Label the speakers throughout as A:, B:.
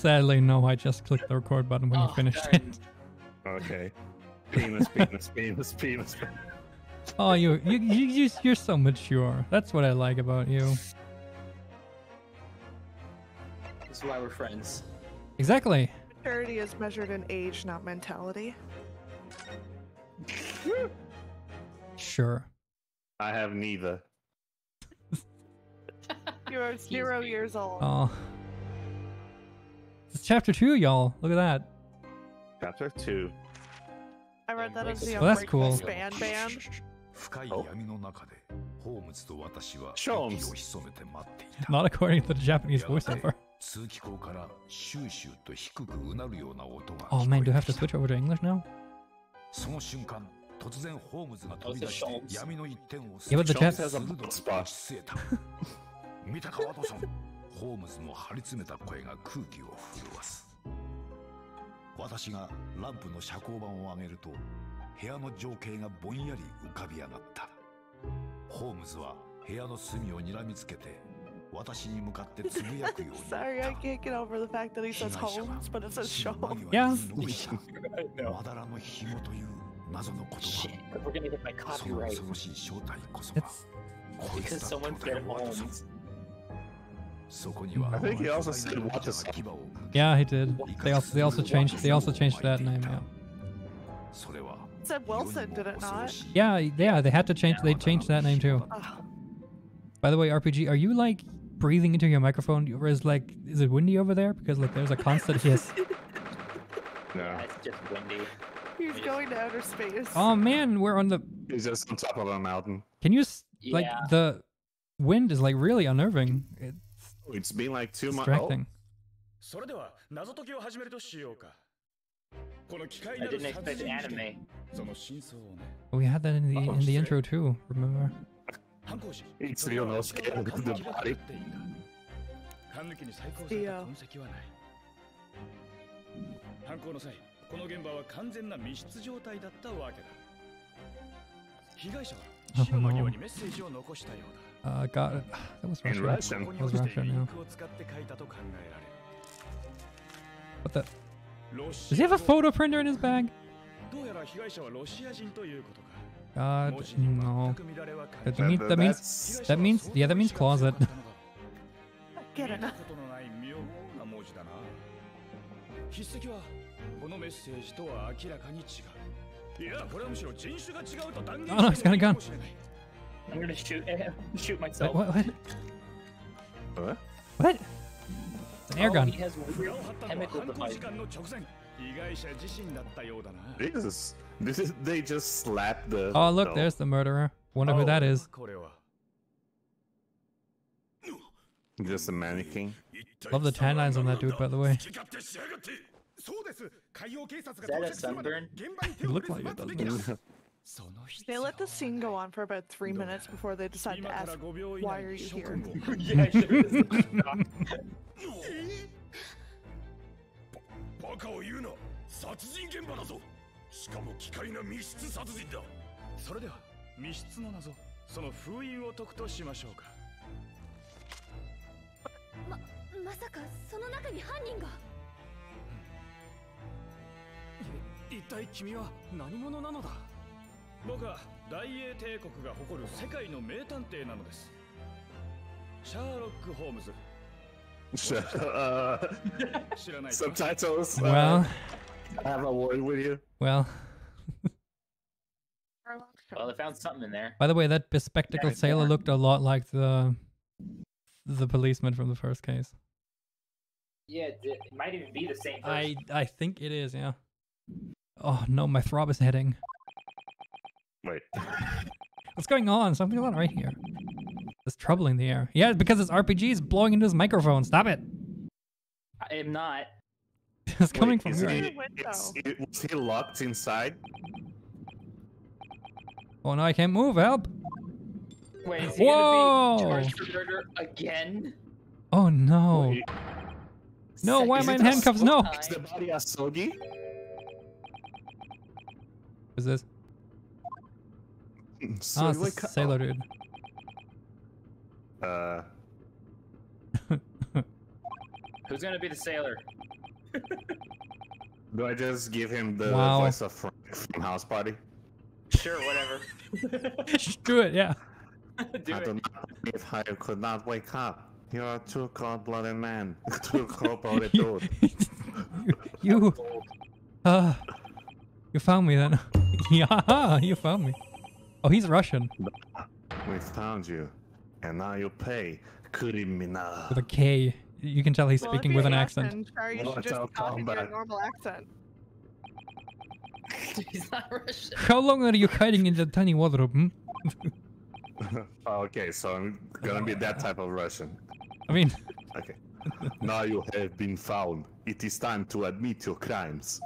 A: Sadly, no. I just clicked the record button when you finished it.
B: Okay. Penis, penis, penis, penis.
A: Oh, you're so mature. That's what I like about you.
C: This is why we're friends.
A: Exactly.
D: Maturity is measured in age, not mentality.
A: Sure.
B: I have neither.
D: You are 0 years old.
A: Oh. It's chapter 2, y'all. Look at that.
B: Chapter 2.
D: I read that as the
A: Well, that's
D: Unbreakable
A: cool.
D: Band.
B: Sholmes.
A: Not according to the Japanese voiceover. Oh man, do I have to switch over to English now? Yeah, but the
B: Sholmes
A: Jap...
B: has a butt spot.
E: 見たかワトソン。ホームズの張り詰めた声が空気を震わす。私がランプの遮光板を上げると、部屋の情景がぼんやり浮かび上がった。ホームズは部屋の隅を睨みつけて、私に向かってつぶやくように。
D: Sorry, I can't get over the fact that he says Holmes, but it says Shaw.
A: Yeah.
E: まだらの紐という謎の言葉。
C: We're gonna get my
E: その
C: copyright
E: 恐ろしい正体こそが。
C: because someone said Holmes.
B: I think he also said Watson.
A: Yeah, he did. They also changed that name, yeah.
D: It said Wilson, did it not?
A: Yeah, they had to change. They changed that name too. By the way, RPG, are you like breathing into your microphone? Or is it windy over there? Because like there's a constant hiss.
B: No.
C: Yeah, it's just windy.
D: He's going to outer space.
A: Oh man, we're on the.
B: He's just on top of a mountain.
A: Can you like
C: Yeah.
A: the wind is like really unnerving.
B: It's been like 2 months.
A: Distracting.
E: それでは謎解きを始めるとしようか。この機械
C: I
E: なる
C: didn't
E: 殺
C: expect
E: 人事
C: anime.
E: 件。その真相をね。
A: We had that in the intro too. Remember?
E: 犯行時。
B: It's real no scale of the body.
E: 缶抜きに再構された痕跡はない。犯行の際、この現場は完全な密室状態だったわけだ。被害者は死の間際にメッセージを残したようだ。
A: God, that was
B: In
A: Russian.
B: Russian.
A: That was Russian, yeah. What the? Does he have a photo printer in his bag? God, no. That means closet.
D: Get it.
E: 筆跡はこのメッセージとは明らかに違う。いや、これはむしろ人種が違うと断言
A: Oh no, he's got a gun.
C: I'm gonna shoot
A: Wait,
C: myself.
A: what?
B: What?
A: What? An air gun.
C: He has weird chemical device.
B: Jesus. They just slapped the.
A: Oh look, there's the murderer. Wonder who that is.
B: Just a mannequin.
A: Love the tan lines on that dude, by the way.
C: Is that a sunburn?
A: He looked like it, doesn't it?
D: They let the scene go on for about 3 minutes before they decide to ask, why are you here?
C: Yeah, I should have.
E: バカを言うな。殺人現場だぞ。しかも奇怪な密室殺人だ。それでは密室の謎、その封印を解くとしましょうか。
F: まさかその中に犯人が。
E: 一体君は何者なのだ。僕は大英帝国が誇る世界の名探偵なのです。シャーロック・ホームズ。
B: Subtitles.
A: Well,
B: I have a word with you.
A: well.
C: Well, they found something in there.
A: By the way, that bespectacled sailor looked a lot like the policeman from the first case.
C: Yeah, it might even be the same person.
A: I think it is, yeah. Oh no, my throb is hitting.
B: Wait.
A: What's going on? Something's on right here. There's trouble in the air. Yeah, because his RPG is blowing into his microphone. Stop it.
C: I am not.
A: It's coming from
B: is
A: here.
B: was he locked inside?
A: Oh no, I can't move. Help.
C: Wait, is he
A: Whoa!
C: gonna be charged for murder again?
A: Oh no.
B: Wait,
A: No, why am
B: is
A: I
B: it
A: in
B: a
A: handcuffs?
B: so-
A: No.
B: Is the body Asogi?
A: Who's this?
B: So
A: Oh, it's the sailor dude.
C: Who's gonna be the sailor?
B: Do I just give him the
A: Wow.
B: voice of Frank from House Party?
C: Sure, whatever.
A: Do it, yeah.
C: Do
B: I
C: it.
B: do not believe how you could not wake up. You are a true cold-blooded man. True cold-blooded dude.
A: you, you found me then. Yeah, you found me. Oh, he's Russian
B: We found you, and now you pay. Kurimina.
A: with a K. You can tell he's
D: Well,
A: speaking
D: if
A: with
D: you're
A: an
D: Russian,
A: accent.
D: Shar, you
B: Well,
D: should
B: it's all
D: just talk in your
B: combat.
D: normal accent.
C: He's not Russian.
A: How long are you hiding in the tiny wardrobe? Hmm?
B: Okay, so I'm gonna be that type of Russian.
A: I mean,
B: Okay. Now you have been found. It is time to admit your crimes.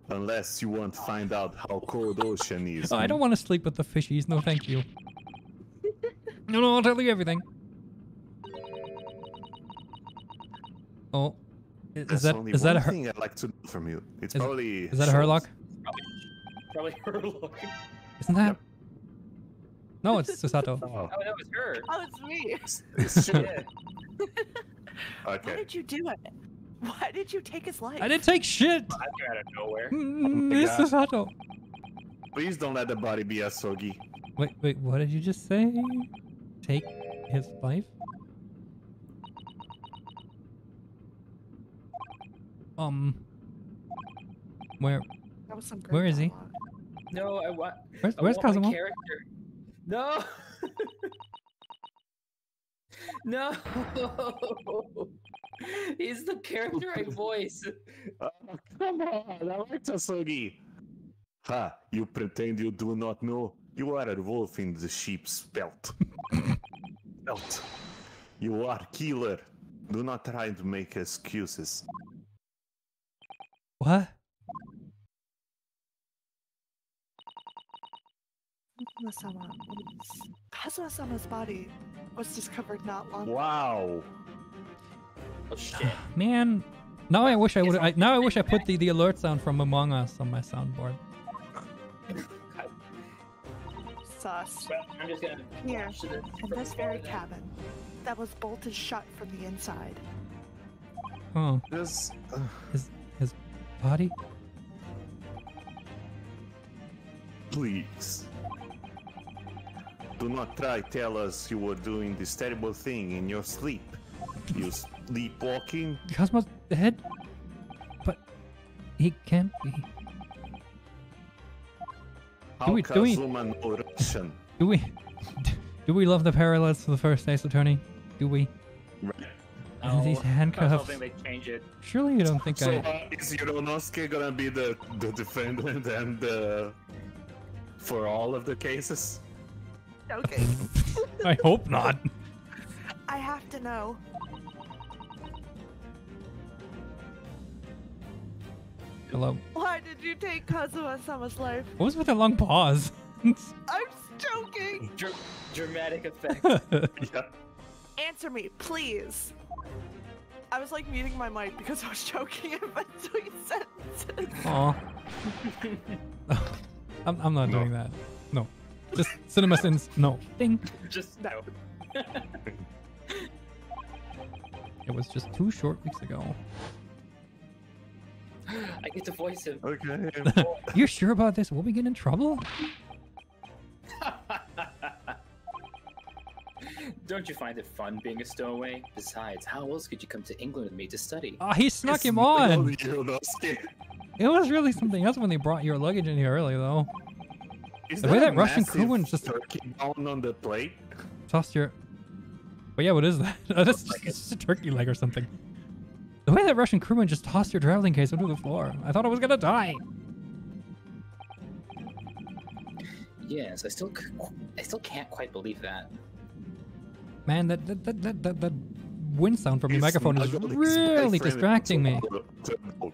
B: Unless you want to find out how cold ocean is.
A: I don't want to sleep with the fishies. No, thank you. No, I'll tell you everything. Oh, is
B: There's
A: that
B: only
A: is that
B: one
A: a her?
B: thing I'd like to know from you. It's
A: Is-
B: probably
A: Is that a Herlock?
C: Probably her look.
A: Isn't that? No, it's Susa-talk.
B: Oh,
C: Oh, that was her.
D: Oh, it's me.
B: it's true.
C: Yeah.
D: Why
B: Okay.
D: did you do it? Why did you take his life?
A: I didn't take shit.
C: I came out of nowhere.
A: It's
B: God.
A: Susa-talk.
B: Please don't let the body be a soggy.
A: Wait, what did you just say? Take his life? Where?
D: That was some great
A: Where is he?
D: dialogue.
C: No, I want.
A: Where's
C: I
A: where's
C: want my
A: Kazuma?
C: character. No. No. He's the character I voice.
B: Oh, come on, I like Tasogi. Ha, you pretend you do not know? You are a wolf in the sheep's belt. Belt. You are killer. Do not try to make excuses.
A: What?
D: Kazuma-sama's body was discovered not long ago.
B: Wow.
C: Oh shit.
A: Man, now I wish I would. Now I wish I put the alert sound from Among Us on my soundboard.
D: Sus.
C: Well, I'm just gonna
D: Here,
C: watch this
D: in
C: from
D: this
C: afar
D: very
C: then.
D: cabin that was bolted shut from the inside.
A: Oh,
B: This,
A: his body?
B: please. Do not try tell us you were doing this terrible thing in your sleep. You sleepwalking?
A: Cosmo's dead? But he can't be.
B: How
A: we-
B: Kazuma know Russian?
A: Do we love the parallels to the first Ace Attorney? Do we?
C: No,
A: These
C: I was
A: handcuffs.
C: hoping they'd change it.
A: Surely you don't think
B: So
A: I...
B: is Yuronosuke gonna be the defendant and for all of the cases?
D: Okay.
A: I hope not.
D: I have to know.
A: Hello.
D: Why did you take Kazuma-sama's life?
A: What was with the long pause?
D: I'm joking.
C: Dramatic effect.
B: Yeah.
D: Answer me, please. I was like muting my mic because I was choking in between sentences.
A: Aw. I'm not
B: No.
A: doing that. No. Just cinema sins. No. Ding.
C: Just no.
A: It was just 2 short weeks ago.
C: I get to voice him.
B: Okay.
A: You sure about this? Will we get in trouble?
C: Don't you find it fun being a stowaway? Besides, how else could you come to England with me to study?
A: Ah, he snuck
B: It's
A: him
B: not
A: on.
B: only Yuronosuke.
A: It was really something else when they brought your luggage in here earlier, though.
B: Is
A: The way
B: there
A: that
B: a
A: Russian
B: massive
A: crewman just-
B: turkey bone on the plate?
A: Tossed your... But yeah, what is that? That's just a turkey leg or something. The way that Russian crewman just tossed your traveling case onto the floor. I thought I was gonna die.
C: Yes, I still can't quite believe that.
A: Man, that wind sound from your microphone is
B: Snuggled his
A: really
B: boyfriend
A: distracting me.
B: into the-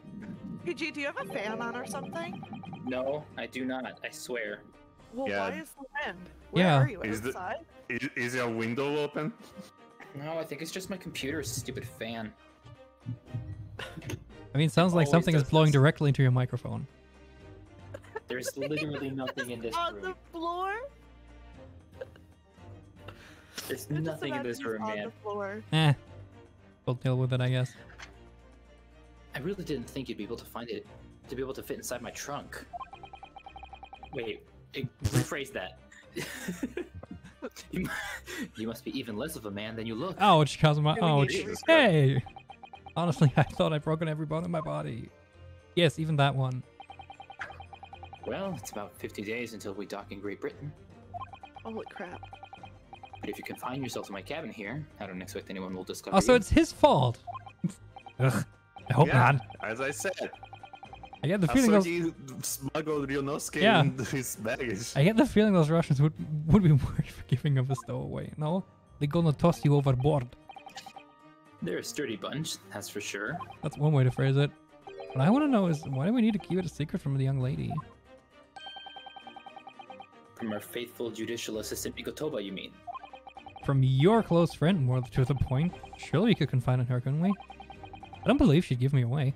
D: PG, do you have a fan on or something?
C: No, I do not. I swear.
D: Well,
B: Yeah.
D: why is the wind? Where
A: Yeah.
D: are you?
B: Is the-
D: Outside?
B: Is your window open?
C: No, I think it's just my computer's stupid fan.
A: I mean, it sounds like
C: Always
A: something is
C: does
A: blowing
C: this.
A: directly into your microphone.
C: There's literally nothing in this
D: On
C: room.
D: the floor?
C: There's
D: Just
C: nothing in
D: imagine
C: this
D: he's
C: room,
D: on
C: man.
D: the floor.
A: Eh. We'll deal with it, I guess.
C: I really didn't think you'd be able to find it, to be able to fit inside my trunk. Wait, rephrase that. You must be even less of a man than you look.
A: Ouch, Kazuma. Ouch.
B: Jesus
A: Hey! Honestly, I thought I'd broken every bone in my body. Yes, even that one.
C: Well, it's about 50 days until we dock in Great Britain.
D: Holy crap.
C: But if you confine yourself to my cabin here, I don't expect anyone will discover
A: Oh, so
C: you.
A: it's his fault. Ugh. I hope
B: Yeah,
A: not.
B: as I said.
A: I get the feeling those.
B: He smuggled Ryonosuke
A: Yeah.
B: in his baggage.
A: I get the feeling those Russians would be worried for giving him a stowaway. No, they're gonna toss you overboard.
C: They're a sturdy bunch, that's for sure.
A: That's one way to phrase it. What I want to know is why do we need to keep it a secret from the young lady?
C: From our faithful judicial assistant Mikotoba, you mean?
A: From your close friend, more to the point. Surely we could confide in her, couldn't we? I don't believe she'd give me away.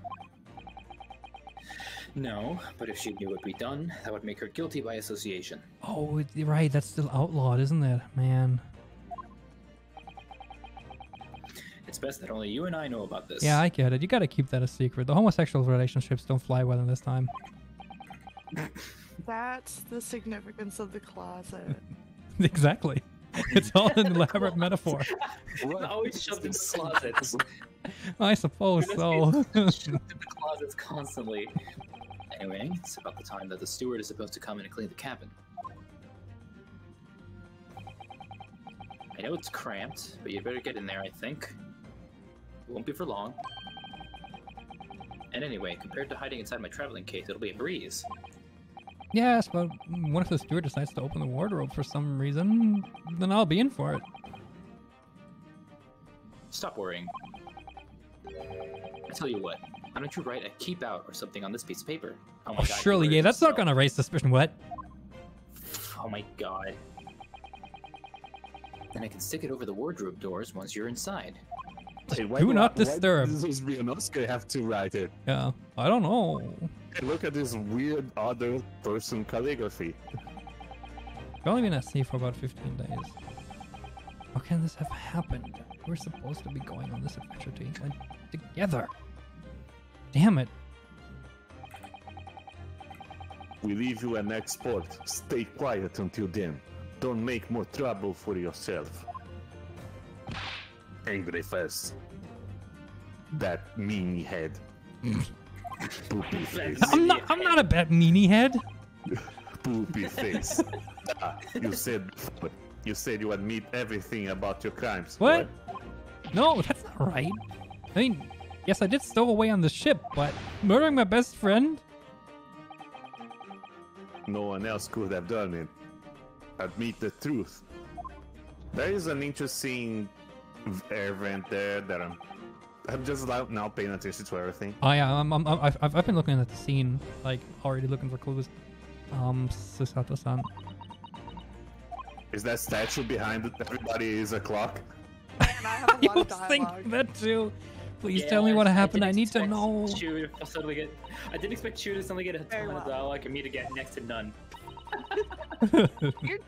C: No, but if she knew what we'd done, that would make her guilty by association.
A: Oh, you're right. That's still outlawed, isn't it? Man.
C: It's best that only you and I know about this.
A: Yeah, I get it. You gotta keep that a secret. The homosexual relationships don't fly well in this time.
D: That's the significance of the closet.
A: Exactly. It's all an elaborate metaphor.
C: Always shoved in closets.
A: I suppose so.
C: Shoved in the closets constantly. Anyway, it's about the time that the steward is supposed to come in and clean the cabin. I know it's cramped, but you'd better get in there, I think. It won't be for long. And anyway, compared to hiding inside my traveling case, it'll be a breeze.
A: Yes, but what if the steward decides to open the wardrobe for some reason? Then I'll be in for it.
C: Stop worrying. I tell you what, why don't you write a keep out or something on this piece of paper? Oh my
A: Oh,
C: god.
A: surely, yeah, that's not gonna raise suspicion. What?
C: Oh my god. Then I can stick it over the wardrobe doors once you're inside.
B: Hey,
A: Do not disturb.
B: Why does Ryonosuke have to write it?
A: Yeah, I don't know.
B: Hey, look at this weird other person calligraphy.
A: We've only been at sea for about 15 days. How can this have happened? We're supposed to be going on this adventure together. Damn it.
B: We leave you an export. Stay quiet until then. Don't make more trouble for yourself. Angry face. That meanie head. Poopy face.
A: I'm not a bad meanie head.
B: Poopy face. You said you admit everything about your crimes.
A: What? No, that's not right. I mean, yes, I did stow away on the ship, but murdering my best friend?
B: No one else could have done it. Admit the truth. There is an interesting air vent there that I'm just now paying attention to everything.
A: Oh yeah, I've been looking at the scene, like already looking for clues. Susa-talk.
B: Is that statue behind it? Everybody is a clock.
D: And I have a
A: I
D: lot of
A: was thinking
D: dialogue.
A: that too. Please
C: Yeah,
A: tell me what happened. I
C: didn't
A: need to
C: expect
A: know.
C: Chew to suddenly get, I didn't expect Chew to suddenly get a
D: Very
C: ton of
D: well.
C: dialogue and me to get next to none.
D: You're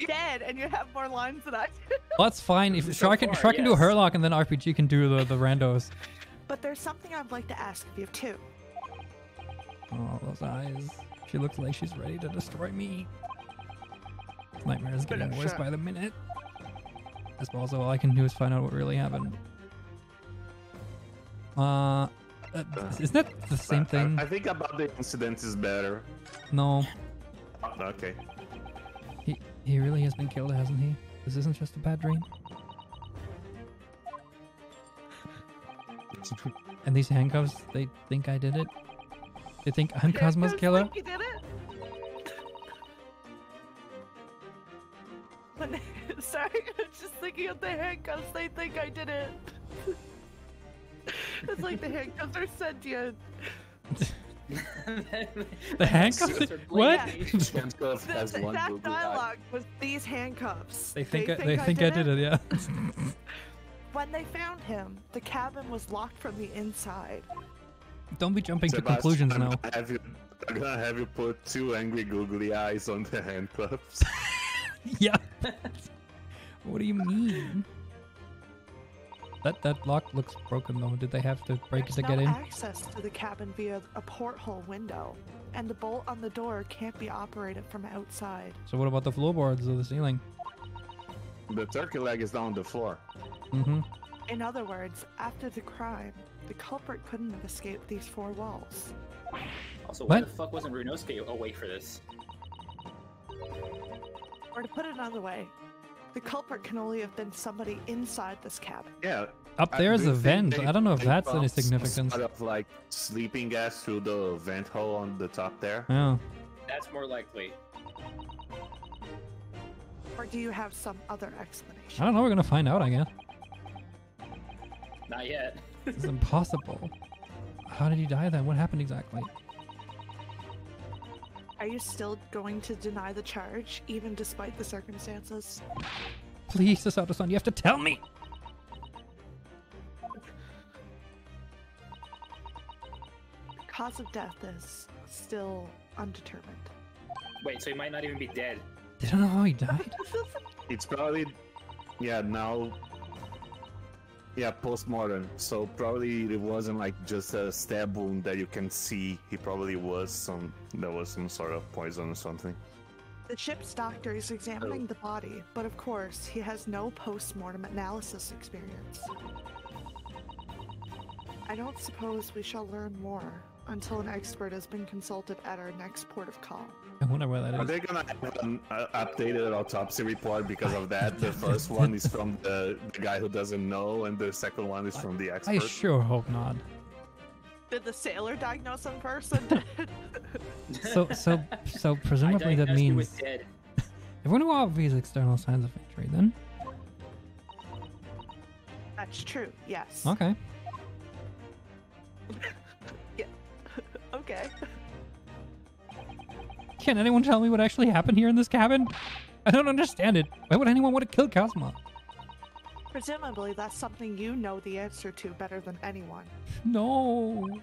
D: dead, and you have more lines than I do.
A: Well, that's fine. If
C: So
A: Shar can
C: far,
A: do a
C: yes.
A: Herlock, and then RPG can do the randos.
D: But there's something I'd like to ask of you too.
A: Oh, those eyes. She looks like she's ready to destroy me. This nightmare is getting worse by the minute. I suppose all I can do is find out what really happened. Isn't that the same thing?
B: I think about the incident is better.
A: No.
B: Okay.
A: He really has been killed, hasn't he? This isn't just a bad dream. And these handcuffs, they think I did it? They think I'm Cosmo's killer?
D: Think you did it? When sorry, I'm just thinking of the handcuffs. They think I did it. It's like the handcuffs are sentient.
A: The handcuffs? What?
B: Handcuff
D: The
B: has one
D: exact
B: googly eye.
D: dialogue was these handcuffs.
A: They think I did it, yeah.
D: When they found him, the cabin was locked from the inside.
A: Don't be jumping to
B: Sebastian,
A: conclusions
B: I'm
A: now.
B: gonna have you put 2 angry googly eyes on the handcuffs.
A: Yeah. What do you mean? That lock looks broken though. Did they have to break it to
D: There's
A: get
D: no
A: in?
D: access to the cabin via a porthole window, and the bolt on the door can't be operated from outside.
A: So what about the floorboards or the ceiling?
B: The turkey leg is on the floor.
A: Mm-hmm.
D: In other words, after the crime, the culprit couldn't have escaped these four walls.
C: Also, why the
A: What?
C: fuck wasn't Runosuke awake for this?
D: Or to put it another way, the culprit can only have been somebody inside this cabin.
B: Yeah.
A: Up there is
B: do
A: a
B: you think
A: vent. I don't know if
B: they
A: that's any
B: pumped some
A: significance.
B: Sort of like sleeping gas through the vent hole on the top there.
A: Yeah.
C: That's more likely.
D: Or do you have some other
A: I
D: explanation?
A: don't know. We're gonna find out, I guess.
C: Not yet.
A: It's impossible. How did he die then? What happened exactly?
D: Are you still going to deny the charge, even despite the circumstances?
A: Please, Susa-talk, you have to tell me.
D: Cause of death is still undetermined.
C: Wait, so he might not even be dead.
A: They don't know how he died.
B: It's probably, yeah, now, yeah, post-mortem. So probably it wasn't like just a stab wound that you can see. He probably there was some sort of poison or something.
D: The ship's doctor is examining the body, but of course, he has no post-mortem analysis experience. I don't suppose we shall learn more until an expert has been consulted at our next port of call.
A: I wonder where that
B: Are
A: is.
B: they gonna have an updated autopsy report because of that? The first one is from the guy who doesn't know, and the second one is from the
A: I
B: expert.
A: sure hope not.
D: Did the sailor diagnose him first?
A: So
C: I
A: presumably that
C: diagnosed you
A: means
C: with dead.
A: everyone knew of these external signs of injury then.
D: That's true, yes.
A: Okay.
D: Okay.
A: Can anyone tell me what actually happened here in this cabin? I don't understand it. Why would anyone want to kill Kazuma?
D: Presumably, that's something you know the answer to better than anyone.
A: No.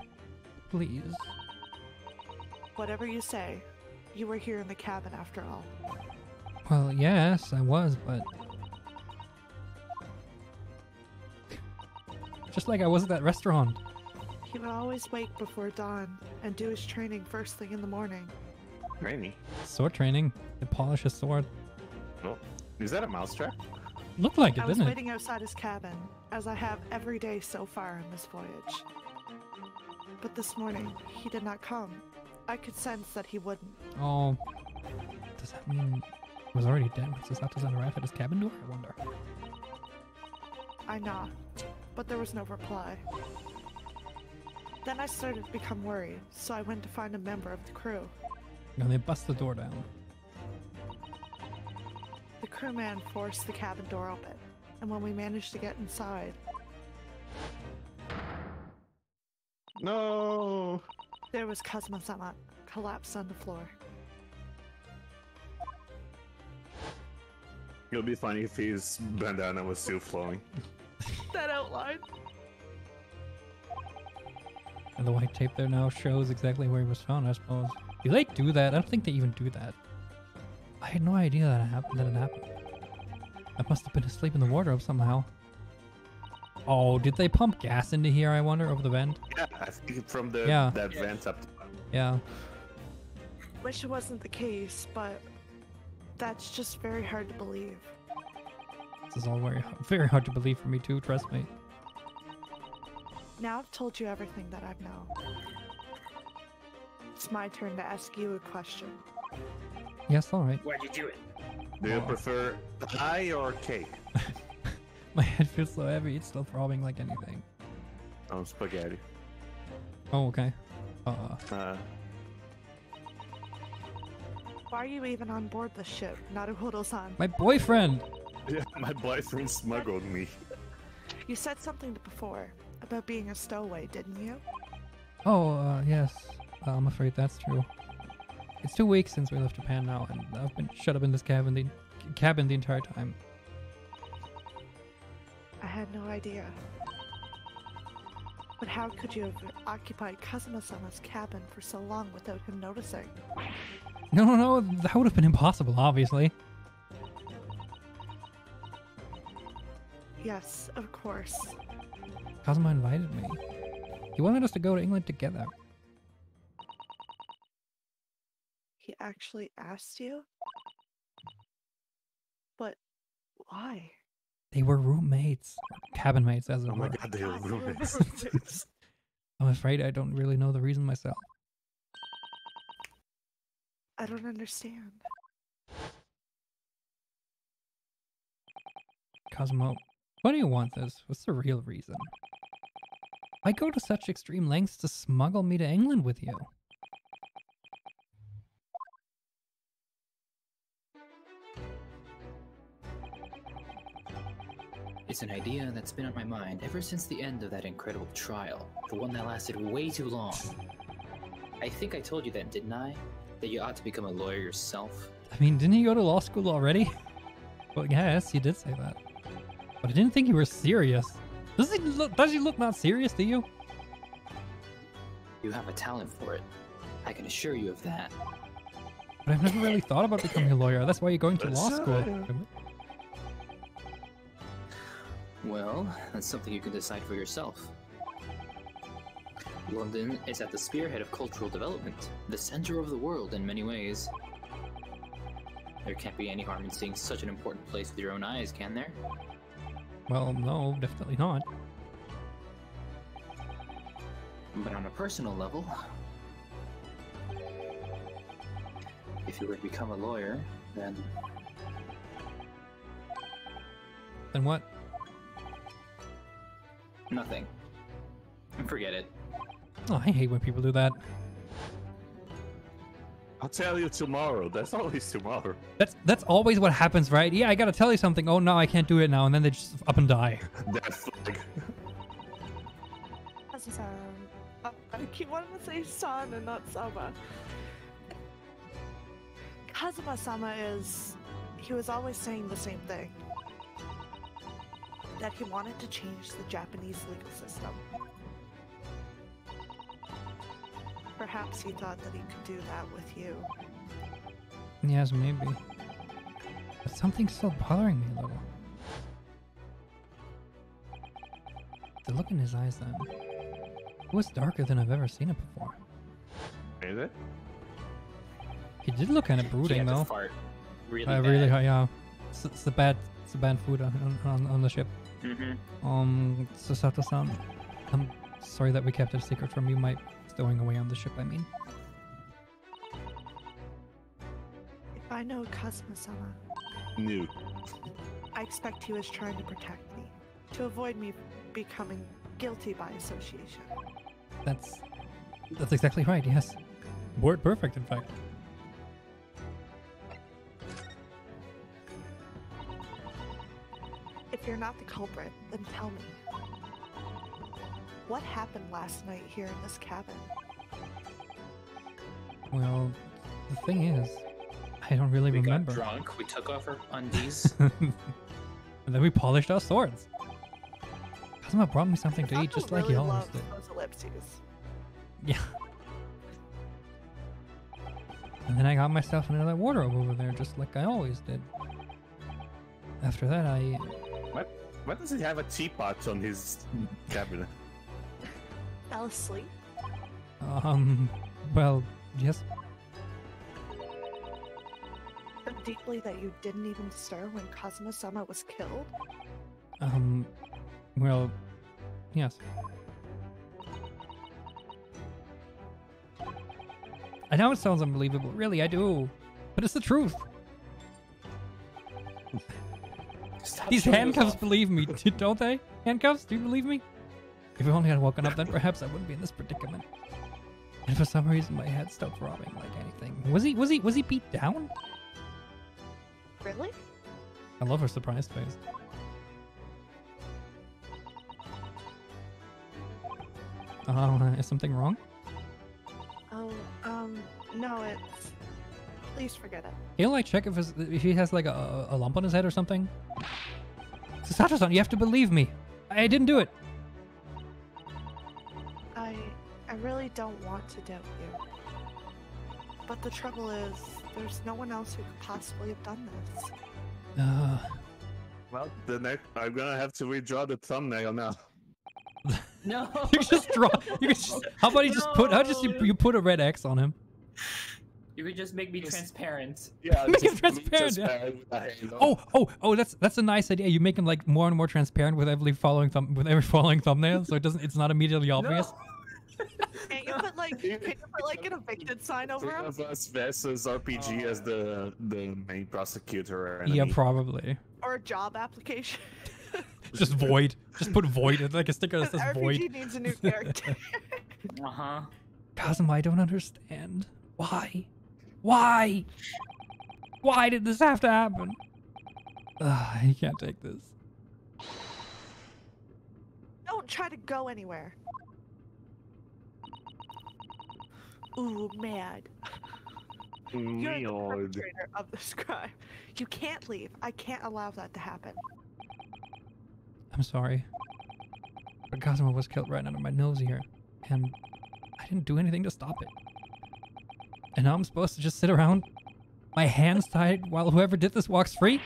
A: Please.
D: Whatever you say, you were here in the cabin after all.
A: Well, yes, I was, but... just like I was at that restaurant.
D: He would always wake before dawn and do his training first thing in the morning.
B: Rainy.
A: Sword training. To polish his sword.
B: No. Is that a mousetrap?
A: Looked like it,
D: I was
A: didn't it?
D: waiting outside his cabin, as I have every day so far in this voyage. But this morning, he did not come. I could sense that he wouldn't.
A: Oh. Does that mean he was already dead when Susa-talk arrived at his cabin door? I wonder.
D: I knocked, but there was no reply. Then I started to become worried, so I went to find a member of the crew.
A: And they bust the door down.
D: The crewman forced the cabin door open, and when we managed to get inside,
B: No.
D: there was Kazuma-sama collapsed on the floor.
B: It would be funny if his bandana was still flowing.
D: That outline.
A: And the white tape there now shows exactly where he was found, I suppose. Do they do that? I don't think they even do that. I had no idea that it happened. I must have been asleep in the wardrobe somehow. Oh, did they pump gas into here, I wonder, over the vent?
B: Yeah, I think from the
A: Yeah.
B: that vent up to
A: Yeah.
D: Wish it wasn't the case, but that's just very hard to believe.
A: This is all very hard to believe for me too, trust me.
D: Now I've told you everything that I've known. It's my turn to ask you a question.
A: Yes, alright.
C: Why'd you do it?
B: Do you prefer I or K?
A: My head feels so heavy, it's still throbbing like anything.
B: Oh, spaghetti.
A: Oh, okay.
D: Why are you even on board the ship, Naruhodo-san?
A: My boyfriend!
B: Yeah, my boyfriend smuggled me.
D: You said something before about being a stowaway, didn't you?
A: Oh, yes. I'm afraid that's true. It's 2 weeks since we left Japan now, and I've been shut up in this cabin the entire time.
D: I had no idea. But how could you have occupied Kazuma-sama's cabin for so long without him noticing?
A: No, that would have been impossible, obviously.
D: Yes, of course.
A: Kazuma invited me. He wanted us to go to England together.
D: He actually asked you? But why?
A: They were roommates. Cabin mates, as it
B: Oh my
A: were.
B: god, they were
D: God, they were
B: roommates.
D: roommates.
A: I'm afraid I don't really know the reason myself.
D: I don't understand.
A: Cosmo, why do you want this? What's the real reason? Why go to such extreme lengths to smuggle me to England with you?
C: It's an idea that's been on my mind ever since the end of that incredible trial. The one that lasted way too long. I think I told you that, didn't I? That you ought to become a lawyer yourself.
A: I mean, didn't you go to law school already? Well, yes, you did say that. But I didn't think you were serious. Does he look not serious to you?
C: You have a talent for it. I can assure you of that.
A: But I've never really thought about becoming a lawyer. That's why you're going to law school.
C: Well, that's something you can decide for yourself. London is at the spearhead of cultural development, the center of the world in many ways. There can't be any harm in seeing such an important place with your own eyes, can there?
A: Well, no, definitely not.
C: But on a personal level, if you were to become a lawyer, then...
A: Then what?
C: Nothing. Forget it.
A: Oh, I hate when people do that.
B: I'll tell you tomorrow. That's always tomorrow.
A: That's always what happens, right? Yeah, I gotta tell you something. Oh no, I can't do it now, and then they just up and die.
B: That flag.
D: I keep wanting to say San and not Sama. Kazuma-sama he was always saying the same thing. That he wanted to change the Japanese legal system. Perhaps he thought that he could do that with you.
A: Yes, maybe. But something's still bothering me a little. The look in his eyes then. It was darker than I've ever seen it before.
B: Is it?
A: He did look kind of brooding,
C: He had to
A: though.
C: fart really
A: Really,
C: bad.
A: yeah. It's the bad food on the ship. Susa-san, I'm sorry that we kept it a secret from you. My stowing away on the ship, I mean.
D: If I know Kazuma-sama,
B: New.
D: I expect he was trying to protect me, to avoid me becoming guilty by association.
A: That's exactly right, yes. Word perfect, in fact.
D: If you're not the culprit, then tell me. What happened last night here in this cabin?
A: Well, the thing is, I don't really
C: We
A: remember.
C: got drunk, we took off our undies.
A: And then we polished our swords. Kazuma brought me something to eat, just like he
D: really
A: always
D: loves
A: did.
D: those ellipses.
A: Yeah. And then I got myself another wardrobe over there, just like I always did. After that,
B: Why does he have a teapot on his cabinet?
D: Fell asleep?
A: well, yes.
D: So deeply that you didn't even stir when Kazuma-sama was killed?
A: Well, yes. I know it sounds unbelievable. Really, I do. But it's the truth.
C: Stop
A: These
C: showing us
A: handcuffs
C: off.
A: believe me, don't they? Handcuffs? Do you believe me? If I only had woken up, then perhaps I wouldn't be in this predicament. And for some reason, my head stopped throbbing like anything. Was he beat down?
D: Really?
A: I love her surprised face. Is something wrong?
D: Oh, no, it's... Please forget it.
A: He'll like check if he has like a lump on his head or something. Susa-san, you have to believe me. I didn't do it.
D: I really don't want to doubt you. But the trouble is, there's no one else who could possibly have done this.
B: Well, I'm gonna have to redraw the thumbnail now.
C: No.
A: You can just draw. You can just, how about you just put? How just you put a red X on him?
C: You could just make me transparent.
B: Yeah,
A: Make him
B: just
A: transparent, yeah.
B: transparent with a hand on.
A: Oh! That's a nice idea. You make him like more and more transparent with every following thumbnail, so it's not immediately obvious.
D: Can't you put like an evicted sign over
B: Three
D: him?
B: of us versus RPG as the main prosecutor. Or
A: Yeah,
B: enemy.
A: probably.
D: Or a job application?
A: Just void. Just put void. Like a sticker that
D: Because
A: says
D: RPG
A: void.
D: needs a new character.
C: Uh-huh.
A: Kazuma, I don't understand. Why? Why? Why did this have to happen? I can't take this.
D: Don't try to go anywhere. Ooh, mad. You're the
B: Lord.
D: perpetrator of this crime. You can't leave. I can't allow that to happen.
A: I'm sorry. But Kazuma was killed right under my nose here. And I didn't do anything to stop it. And now I'm supposed to just sit around, my hands tied, while whoever did this walks free?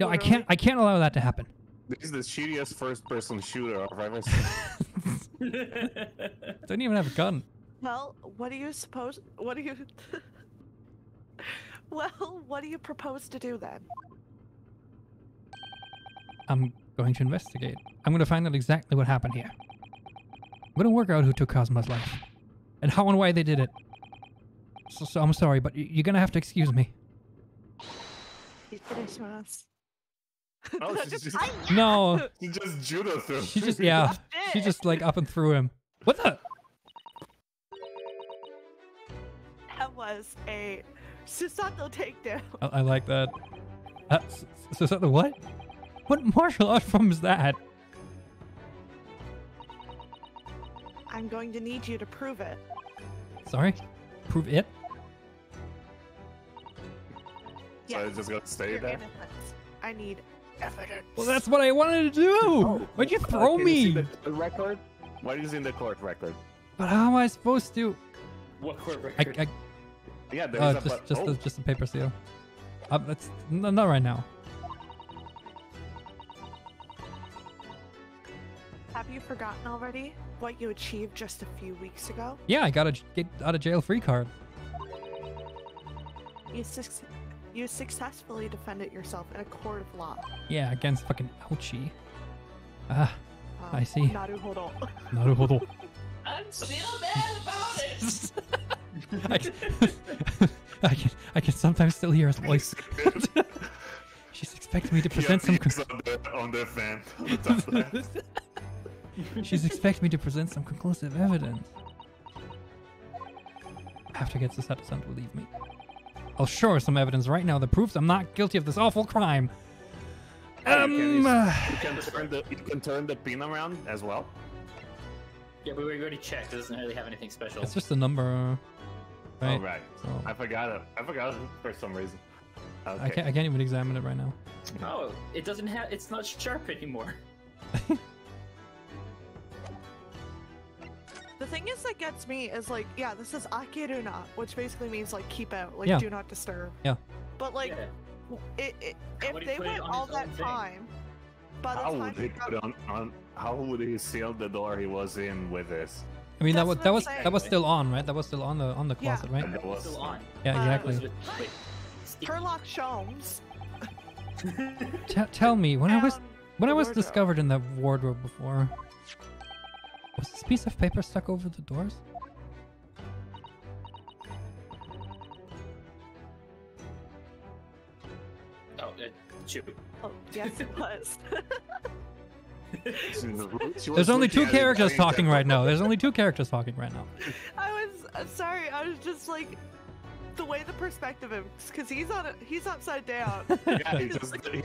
A: No, I can't allow that to happen.
B: This is the shittiest first-person shooter I've ever seen.
A: Don't even have a gun.
D: Well, what do you suppose? What do you? Well, what do you propose to do then?
A: I'm going to investigate. I'm going to find out exactly what happened here. I'm going to work out who took Kazuma's life. And how and why they did it. So I'm sorry, but you're going to have to excuse me.
B: Oh, she's just,
A: No,
B: she just judo through.
A: she just, yeah. She just like up and threw him. What the?
D: That was a Susa-talk takedown.
A: I like that. So is that the what? What martial art form is that?
D: I'm going to need you to prove it.
A: Sorry? Prove it?
B: So it's just gonna stay
D: Your
B: there.
D: innocence. I need evidence.
A: Well, that's what I wanted to do! Why'd you throw
B: Can you see
A: me?
B: the record? Why is in the court record?
A: But how am I supposed to?
C: What court record?
B: Yeah, there's
A: Just a paper seal. That's not right now.
D: Have you forgotten already what you achieved just a few weeks ago?
A: Yeah, I got a get out of jail free card.
D: You successfully defended yourself in a court of law.
A: Yeah, against fucking Ouchie. Ah, I see.
D: Naruhodo.
A: Naruhodo.
C: I'm still mad about it.
A: I can sometimes still hear his voice. She's expecting me to present some.
B: on the fan. On the top left.
A: She's expecting me to present some conclusive evidence. After gets this Sato-san to leave me. I'll show her some evidence right now that proves I'm not guilty of this awful crime.
B: You can turn the pin around as well.
C: Yeah, but we already checked. It doesn't really have anything special.
A: It's just a number, right?
B: Oh, right.
A: So
B: I forgot it. I forgot it for some reason. Okay.
A: I can't even examine it right now.
C: Oh, it doesn't have. It's not sharp anymore.
D: The thing is that gets me is like, yeah, this is akiruna, which basically means like keep out, like
A: Yeah.
D: do not disturb.
A: Yeah.
D: But like,
C: Yeah.
D: if
C: would he
D: they
C: put it
D: went
C: on
D: all
C: his own
D: that
C: thing?
D: time, by the
B: How
D: time
B: would he put on? How would he seal the door he was in with this?
A: I mean
D: That's
A: that
D: what I'm
A: was
D: saying.
A: still on, right? That was still on the
D: Yeah.
A: closet, right?
B: That was
C: Still on.
A: Yeah, exactly.
C: Wait.
D: Sherlock Holmes.
A: Tell me, when I was
D: found
A: when
D: the
A: I was
D: wardrobe.
A: discovered in that wardrobe before, was this piece of paper stuck over the doors?
C: Oh, shoot.
D: Oh, yes, it was.
A: There's only two characters talking right now. There's only two characters talking right now.
D: I'm sorry. I was just like, the way the perspective is, because he's upside down.
B: Yeah, he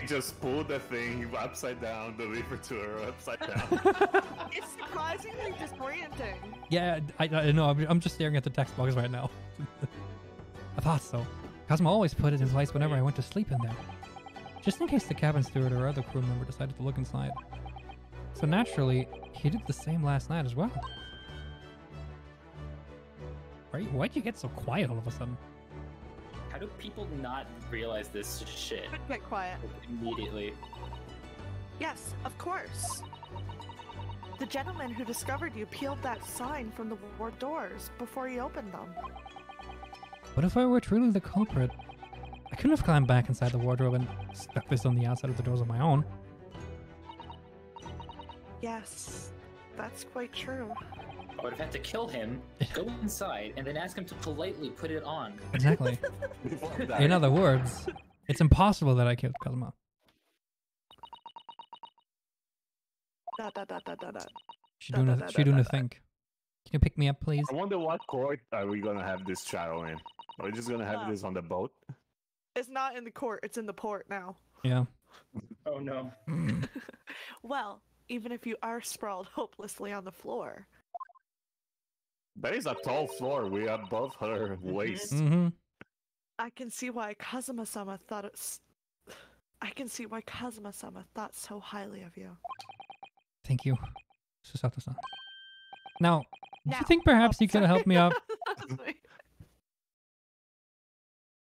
B: just pulled the thing upside down, the lever to her upside down.
D: It's surprisingly disorienting.
A: Yeah, I know. I'm just staring at the text box right now. I thought so. Kazuma always put it in place whenever I went to sleep in there, just in case the cabin steward or other crew member decided to look inside. So naturally, he did the same last night as well. Right? Why'd you get so quiet all of a sudden?
C: How do people not realize this shit
D: Get quiet.
C: immediately?
D: Yes, of course. The gentleman who discovered you peeled that sign from the ward doors before he opened them.
A: What if I were truly the culprit? I couldn't have climbed back inside the wardrobe and stuck this on the outside of the doors on my own.
D: Yes, that's quite true.
C: I would have had to kill him, go inside, and then ask him to politely put it on.
A: Exactly. In other words, it's impossible that I killed Kazuma. She doing a think. Can you pick me up, please?
B: I wonder what court are we gonna have this trial in? Are we just gonna have this on the boat?
D: It's not in the court, it's in the port now.
A: Yeah.
C: Oh no.
D: Well, even if you are sprawled hopelessly on the floor.
B: That is a tall floor. We are above her waist.
A: Mm-hmm.
D: I can see why Kazuma-sama thought so highly of you.
A: Thank you, Susa-to-san. Now, do
D: Now-
A: you think perhaps you could have helped me out